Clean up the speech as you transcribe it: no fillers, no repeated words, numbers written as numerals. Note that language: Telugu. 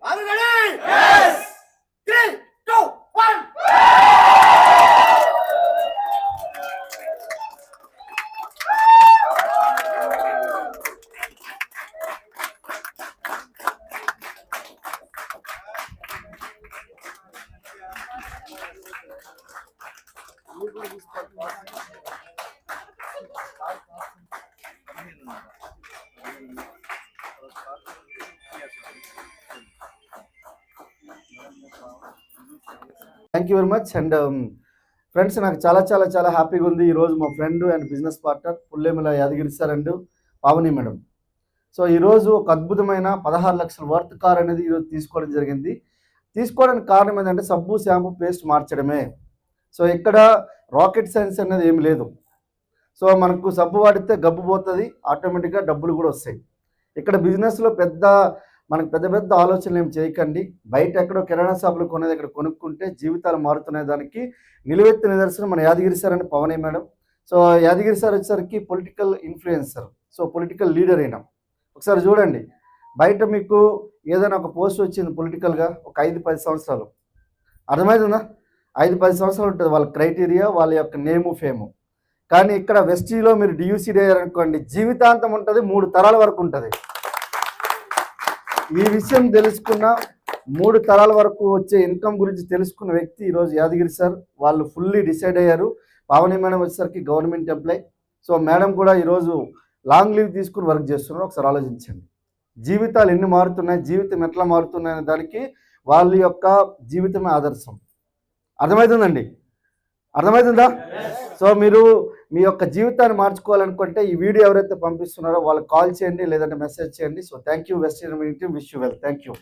Are you ready? Yes. 3, 2, 1. Thank you very much. And friends, నాకు చాలా చాలా చాలా హ్యాపీగా ఉంది. ఈరోజు మా friend and business partner Pullemula Yadagiri sir and Pavani madam. So ఈరోజు ఒక అద్భుతమైన 16 లక్షల వర్త్ కార్ అనేది ఈరోజు తీసుకోవడం జరిగింది. తీసుకోవడానికి కారణం ఏంటంటే సబ్బు, షాంపూ, పేస్ట్ మార్చడమే. సో ఇక్కడ రాకెట్ సైన్స్ అనేది ఏమి లేదు. సో మనకు సబ్బు వాడితే గబ్బు పోతుంది, ఆటోమేటిక్గా డబ్బులు కూడా వస్తాయి. ఇక్కడ బిజినెస్లో మనకు పెద్ద పెద్ద ఆలోచనలు ఏం చేయకండి. బయట ఎక్కడో కిరాణా షాపులు కొనేది ఇక్కడ కొనుక్కుంటే జీవితాలు మారుతునే దానికి నిలువెత్తు నిదర్శనం మన యాదగిరి సార్ అని పవని మేడం. సో యాదగిరి సార్ వచ్చేసరికి political influencer, so political leader అయినా. ఒకసారి చూడండి, బయట మీకు ఏదైనా ఒక పోస్ట్ వచ్చింది పొలిటికల్గా ఒక 5-10 సంవత్సరాలు, అర్థమవుతుందా? 5-10 సంవత్సరాలు ఉంటుంది వాళ్ళ క్రైటీరియా, వాళ్ళ యొక్క నేము, ఫేము. కానీ ఇక్కడ వెస్టీలో మీరు డియూసీడీ అయ్యారనుకోండి, జీవితాంతం ఉంటుంది, 3 తరాల వరకు ఉంటుంది. ఈ విషయం తెలుసుకున్న 3 తరాల వరకు వచ్చే ఇన్కమ్ గురించి తెలుసుకున్న వ్యక్తి ఈరోజు యాదగిరి సార్. వాళ్ళు ఫుల్లీ డిసైడ్ అయ్యారు. పావని మేడం వచ్చేసరికి గవర్నమెంట్ ఎంప్లాయ్. సో మేడం కూడా ఈరోజు లాంగ్ లీవ్ తీసుకుని వర్క్ చేస్తున్నారు. ఒకసారి ఆలోచించండి, జీవితాలు ఎన్ని మారుతున్నాయి, జీవితం ఎట్లా మారుతున్నాయి అనే దానికి వాళ్ళ యొక్క జీవితమే ఆదర్శం. అర్థమవుతుందండి? అర్థమవుతుందా? సో మీరు మీ యొక్క జీవితాన్ని మార్చుకోవాలనుకుంటే ఈ వీడియో ఎవరైతే పంపిస్తున్నారో వాళ్ళకి కాల్ చేయండి, లేదంటే మెసేజ్ చేయండి. So thank you west Indian team, wish you well. Thank you.